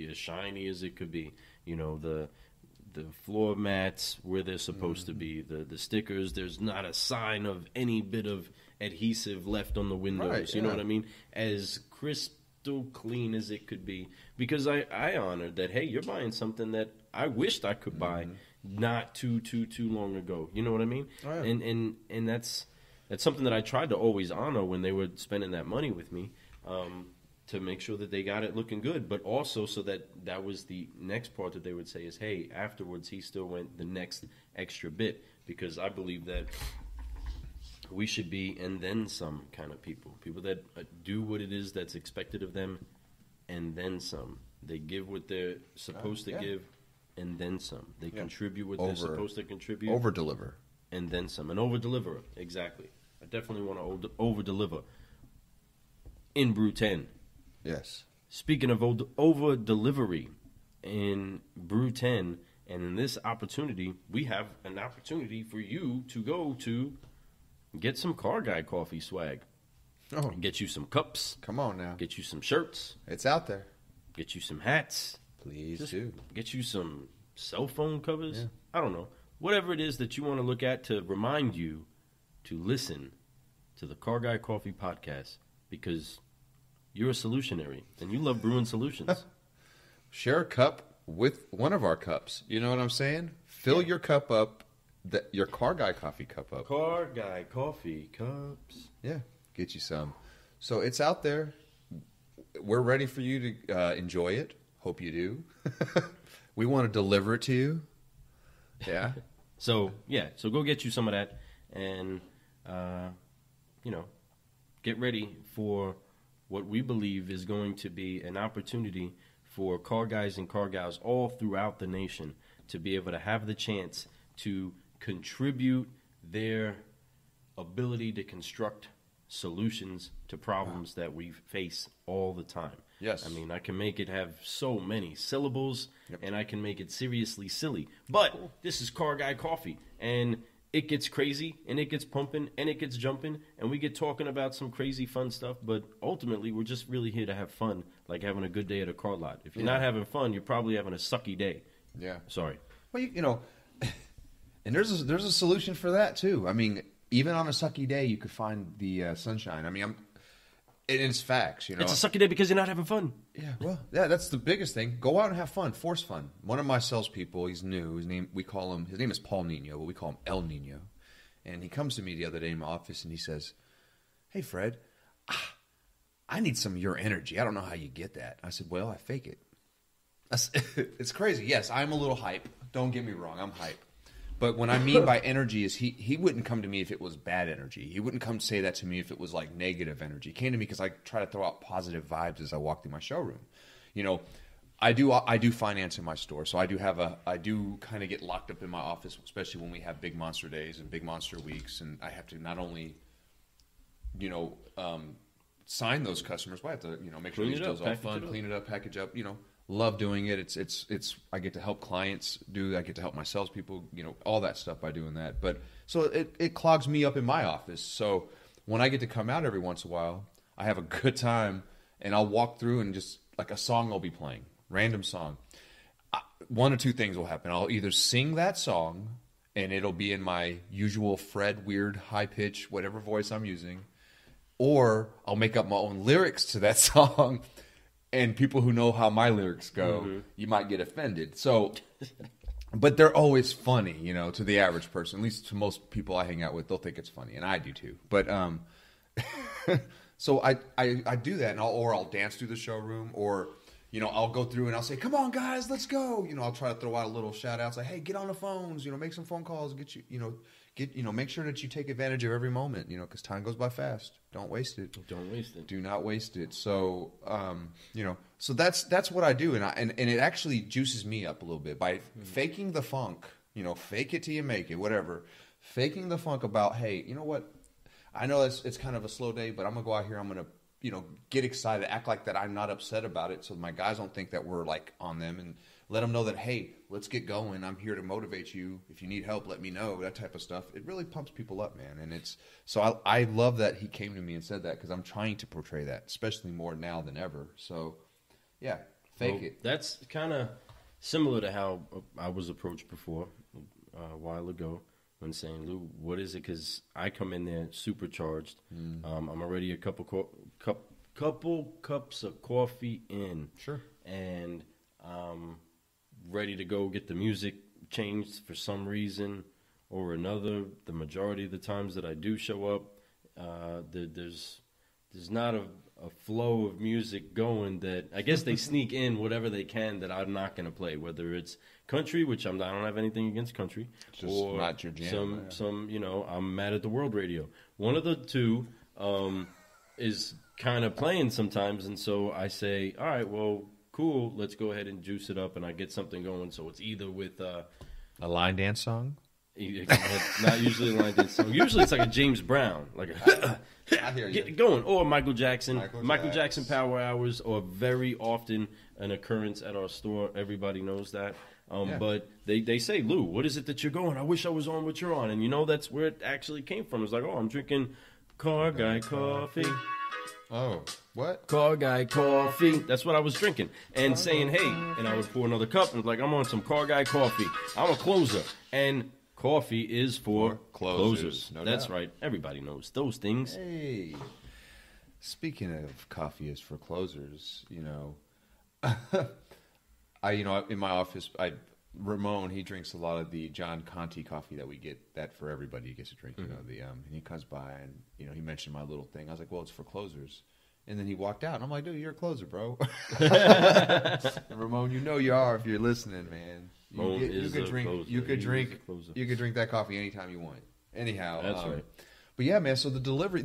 be as shiny as it could be. You know, the floor mats where they're supposed to be, the stickers, there's not a sign of any bit of adhesive left on the windows. Right, you know what I mean? As crystal clean as it could be. Because I honored that, hey, you're buying something that I wished I could buy not too long ago. You know what I mean? Oh, yeah. And that's something that I tried to always honor when they were spending that money with me. To make sure that they got it looking good, but also so that was the next part that they would say is, hey, afterwards he still went the next extra bit, because I believe that we should be and then some kind of people that do what it is that's expected of them and then some. They give what they're supposed to give and then some. They contribute what they're supposed to contribute. Over-deliver. And then some. An over-deliverer, exactly. I definitely want to over-deliver in Brew 10. Yes. Speaking of over delivery in Brew 10, and in this opportunity, we have an opportunity for you to go to get some Car Guy Coffee swag. Oh. Get you some cups. Come on now. Get you some shirts. It's out there. Get you some hats. Please Just do. Get you some cell phone covers. Yeah. I don't know. Whatever it is that you want to look at to remind you to listen to the Car Guy Coffee podcast, because you're a solutionary, and you love Brewin Solutions. Share a cup with one of our cups. You know what I'm saying? Fill your cup up, your Car Guy Coffee cup up. Car Guy Coffee cups. Yeah, get you some. So it's out there. We're ready for you to enjoy it. Hope you do. We want to deliver it to you. Yeah. So go get you some of that, and, get ready for what we believe is going to be an opportunity for car guys and car gals all throughout the nation to be able to have the chance to contribute their ability to construct solutions to problems that we face all the time. Yes. I mean, I can make it have so many syllables, and I can make it seriously silly. But this is Car Guy Coffee, and it gets crazy, and it gets pumping, and it gets jumping, and we get talking about some crazy fun stuff, but ultimately we're just really here to have fun, like having a good day at a car lot. If you're not having fun, you're probably having a sucky day. Yeah. Sorry. Well, and there's a solution for that too. I mean, even on a sucky day, you could find the sunshine. I mean, it's facts, It's a sucky day because you're not having fun. Yeah, well, that's the biggest thing. Go out and have fun. Force fun. One of my salespeople, he's new. His name is Paul Nino, but we call him El Nino. And he comes to me the other day in my office and he says, "Hey, Fred, I need some of your energy. I don't know how you get that." I said, "Well, I fake it." It's crazy. Yes, I'm a little hype. Don't get me wrong. I'm hype. But what I mean by energy is he wouldn't come to me if it was bad energy. He wouldn't come say that to me if it was like negative energy. He came to me because I try to throw out positive vibes as I walk through my showroom. I do finance in my store, so I do kind of get locked up in my office, especially when we have big monster days and big monster weeks, and I have to not only sign those customers, but I have to make sure these deals are all fun, clean it up, package up, Love doing it. It's I get to help clients I get to help my salespeople, all that stuff by doing that. But so it clogs me up in my office. So when I get to come out every once in a while, I have a good time, and I'll walk through and just like a song will be playing, random song. One or two things will happen. I'll either sing that song, and it'll be in my usual Fred weird high pitch whatever voice I'm using, or I'll make up my own lyrics to that song. And people who know how my lyrics go, you might get offended. So, but they're always funny, to the average person. At least to most people I hang out with, they'll think it's funny, and I do too. But so I do that, and I'll dance through the showroom, or I'll go through and I'll say, "Come on, guys, let's go." I'll try to throw out a little shout out, like, "Hey, get on the phones, make some phone calls, make sure that you take advantage of every moment, because time goes by fast. Don't waste it. Don't waste it. Do not waste it." So, so that's what I do, and it actually juices me up a little bit by faking the funk. Fake it till you make it, whatever. Faking the funk about, hey, you know what? I know it's kind of a slow day, but I'm gonna go out here. I'm gonna get excited, act like that I'm not upset about it, so my guys don't think that we're like on them, and let them know that, hey, let's get going. I'm here to motivate you. If you need help, let me know. That type of stuff. It really pumps people up, man. And so I love that he came to me and said that, because I'm trying to portray that, especially more now than ever. So, yeah, Fake it. That's kind of similar to how I was approached before a while ago when saying, Lou, what is it? Because I come in there supercharged. I'm already a couple cups of coffee in. Sure. And ready to go get the music changed for some reason or another. The majority of the times that I do show up, there's not a flow of music going that I guess they sneak in whatever they can that I'm not going to play, whether it's country, which I don't have anything against country, just or not your jam, some I'm mad at the world radio. One of the two is kind of playing sometimes, and so I say, all right, well, cool, let's go ahead and juice it up, and I get something going. So it's either with a line dance song. Not usually a line dance song. Usually it's like a James Brown, like a get it going, or Michael Jackson Power Hours, or very often an occurrence at our store. Everybody knows that. But they say, Lou, what is it that you're going? I wish I was on what you're on. And that's where it actually came from. It's like, oh, I'm drinking Car Guy coffee. Oh, what? Car Guy coffee. That's what I was drinking. And saying, hey, and I would pour another cup and like, I'm on some Car Guy coffee. I'm a closer. And coffee is for closers. No That's doubt. right. Everybody knows those things. Hey, speaking of coffee is for closers, I in my office, Ramon, he drinks a lot of the John Conti coffee that we get. That for everybody gets to drink. And he comes by and he mentioned my little thing. I was like, well, it's for closers. And then he walked out, and I'm like, dude, you're a closer, bro. Ramon, you are if you're listening, man. You could drink that coffee anytime you want. Anyhow, that's right. But yeah, man. So the delivery,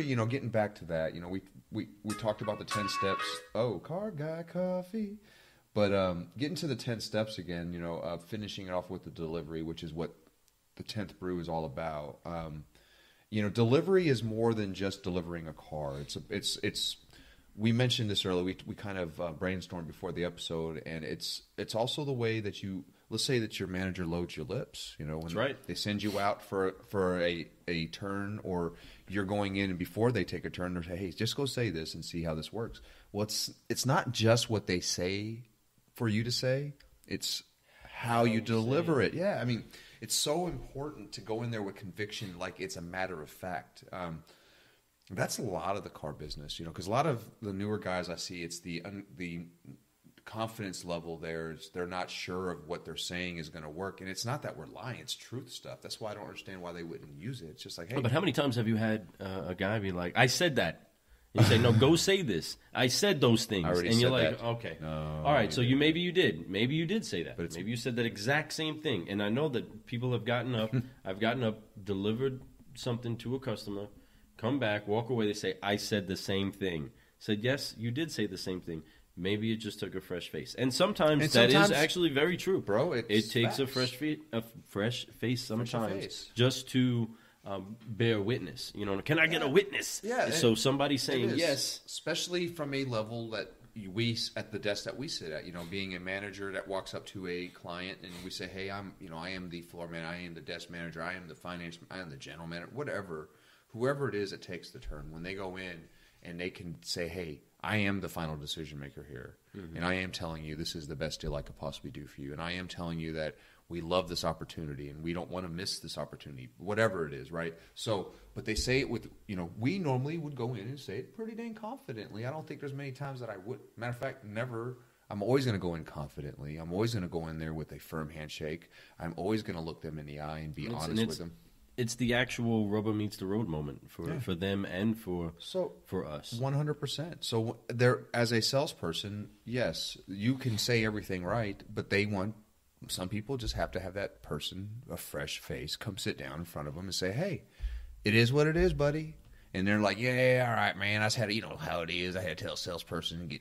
getting back to that, we talked about the 10 steps. Oh, Car Guy coffee. But getting to the 10 steps again, finishing it off with the delivery, which is what the 10th brew is all about. Delivery is more than just delivering a car. It's we mentioned this earlier. We kind of brainstormed before the episode, and it's also the way that let's say that your manager loads your lips. When That's right. They send you out for a turn, or you're going in and before they take a turn, they say, hey, just go say this and see how this works. Well, it's not just what they say for you to say. It's how you deliver it. Yeah, I mean, it's so important to go in there with conviction, like it's a matter of fact. That's a lot of the car business, because a lot of the newer guys I see, it's the confidence level there. They're not sure of what they're saying is going to work, and it's not that we're lying; it's truth stuff. That's why I don't understand why they wouldn't use it. It's just like, hey, but how many times have you had a guy be like, "I said that." And you say, no, go say this. I said those things. And you're like, okay. No, all right, so maybe you did. Maybe you did say that. Maybe you said that exact same thing. And I know that people have gotten up. I've gotten up, delivered something to a customer, come back, walk away. They say, I said the same thing. Said, yes, you did say the same thing. Maybe it just took a fresh face. And sometimes that is actually very true. Bro, it takes a fresh face sometimes just to... bear witness. Can I get a witness? Yeah. So somebody saying yes, especially from a level that we at the desk that we sit at. Being a manager that walks up to a client and we say, "Hey, I am the floor man. I am the desk manager. I am the finance. I am the general manager. Whatever, whoever it is that takes the turn when they go in and they can say, "Hey, I am the final decision maker here, and I am telling you this is the best deal I could possibly do for you, and I am telling you that." We love this opportunity, and we don't want to miss this opportunity, whatever it is, right? So, but they say it with, we normally would go in and say it pretty dang confidently. I don't think there's many times that I would. Matter of fact, never. I'm always going to go in confidently. I'm always going to go in there with a firm handshake. I'm always going to look them in the eye and be honest with them. It's the actual rubber meets the road moment for them and for us. 100%. So, there, as a salesperson, yes, you can say everything right, but some people just have to have that person, a fresh face, come sit down in front of them and say, hey, it is what it is, buddy. And they're like, yeah, all right, man. I just had to, how it is. I had to tell a salesperson,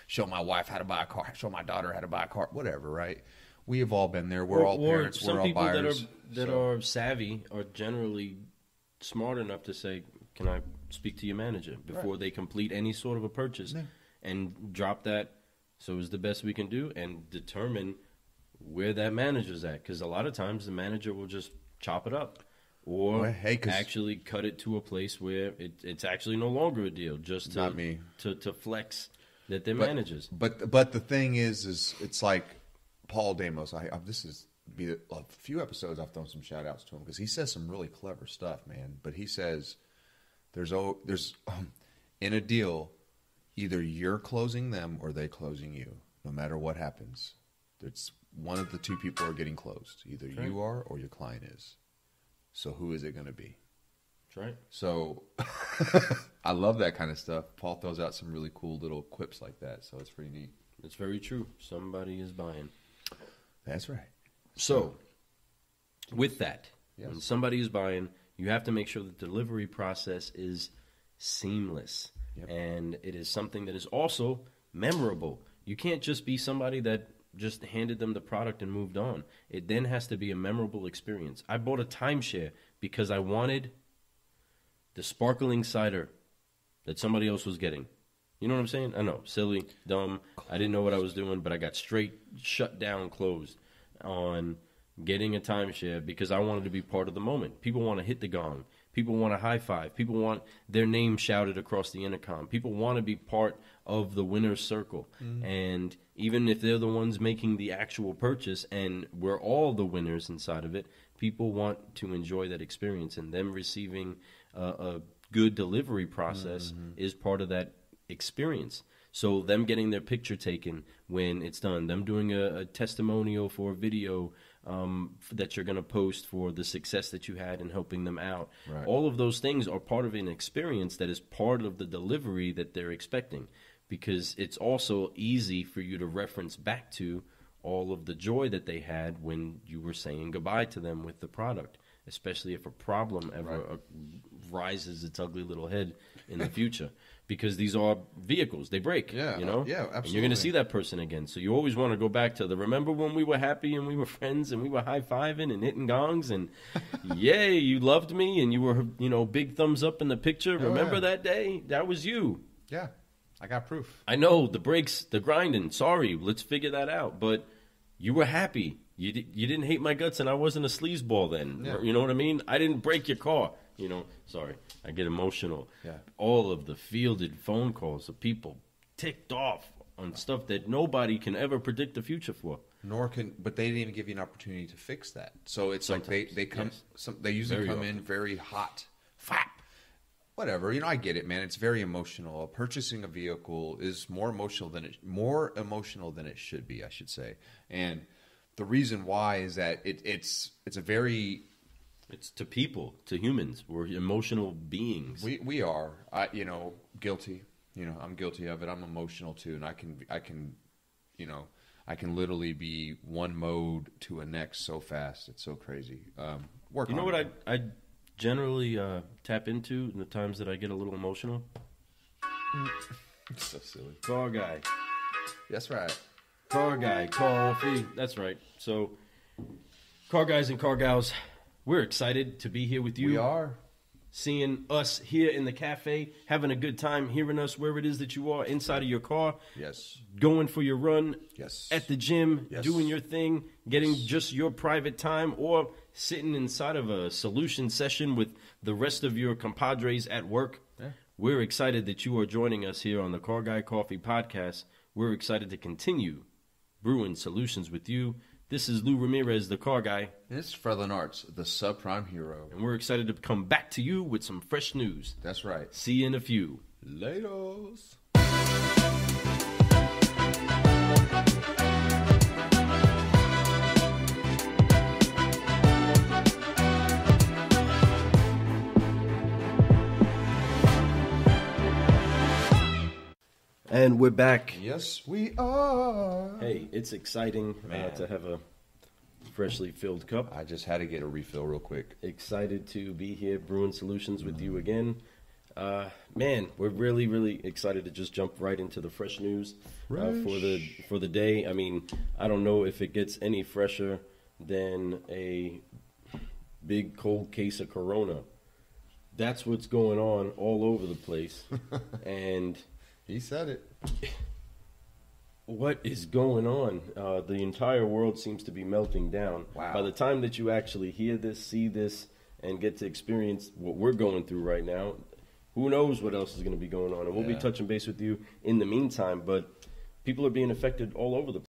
show my wife how to buy a car, show my daughter how to buy a car, whatever, right? We have all been there. We're all parents. We're all buyers. Some people that are savvy are generally smart enough to say, can I speak to your manager before they complete any sort of a purchase and drop that. So it's the best we can do and determine where that manager's at, because a lot of times the manager will just chop it up or actually cut it to a place where it's actually no longer a deal, just to flex that they're managers. But the thing is it's like Paul Damos. This is a few episodes I've thrown some shout outs to him because he says some really clever stuff, man. But he says there's in a deal, either you're closing them or they closing you. No matter what happens, it's one of the two people are getting closed. Either you are or your client is. So who is it going to be? That's right. So I love that kind of stuff. Paul throws out some really cool little quips like that, so it's pretty neat. It's very true. Somebody is buying. That's right. So with that, when somebody is buying, you have to make sure the delivery process is seamless. Yep. And it is something that is also memorable. You can't just be somebody that just handed them the product and moved on. It then has to be a memorable experience. I bought a timeshare because I wanted the sparkling cider that somebody else was getting. You know what I'm saying? I know, silly, dumb. I didn't know what I was doing, but I got straight shut down, closed on getting a timeshare because I wanted to be part of the moment. People want to hit the gong. People want a high five. People want their name shouted across the intercom. People want to be part of the winner's circle. And even if they're the ones making the actual purchase and we're all the winners inside of it, people want to enjoy that experience. And them receiving a good delivery process is part of that experience. So them getting their picture taken when it's done, them doing a testimonial for a video that you're going to post for the success that you had in helping them out. Right. All of those things are part of an experience that is part of the delivery that they're expecting, because it's also easy for you to reference back to all of the joy that they had when you were saying goodbye to them with the product, especially if a problem ever rises its ugly little head in the future. Because these are vehicles. They break, you know? Yeah, absolutely. And you're going to see that person again. So you always want to go back to remember when we were happy and we were friends and we were high-fiving and hitting gongs and, yay, you loved me and you were, big thumbs up in the picture. Remember that day? That was you. Yeah, I got proof. I know, the breaks, the grinding. Sorry, let's figure that out. But you were happy. You didn't hate my guts and I wasn't a sleazeball then. Yeah. You know what I mean? I didn't break your car. Sorry, I get emotional. Yeah. All of the fielded phone calls of people ticked off on stuff that nobody can ever predict the future for. But they didn't even give you an opportunity to fix that. So it's sometimes, like they come, they usually come in very hot, whatever. I get it, man. It's very emotional. Purchasing a vehicle is more emotional than it should be, I should say. And the reason why is that it's a very... It's to people, to humans. We're emotional beings. We are. Guilty. I'm guilty of it. I'm emotional too, and I can literally be one mode to a next so fast. It's so crazy. What I generally tap into in the times that I get a little emotional? It's so silly. Car guy. That's right. Car guy, coffee. That's right. So, car guys and car gals, we're excited to be here with you. We are. Seeing us here in the cafe, having a good time, hearing us where it is that you are, inside of your car. Yes. Going for your run. Yes. At the gym, doing your thing, getting just your private time, or sitting inside of a solution session with the rest of your compadres at work. Yeah. We're excited that you are joining us here on the Car Guy Coffee Podcast. We're excited to continue Brewin Solutions with you. This is Lou Ramirez, the car guy. This is Fred Lenartz, the subprime hero. And we're excited to come back to you with some fresh news. That's right. See you in a few. Laters. And we're back. Yes, we are. Hey, it's exciting to have a freshly filled cup. I just had to get a refill real quick. Excited to be here, Brewin Solutions, with you again. Man, we're really, really excited to just jump right into the fresh news for the day. I mean, I don't know if it gets any fresher than a big cold case of Corona. That's what's going on all over the place. And... He said it. What is going on? The entire world seems to be melting down. Wow. By the time that you actually hear this, see this, and get to experience what we're going through right now, who knows what else is going to be going on. And we'll be touching base with you in the meantime. But people are being affected all over the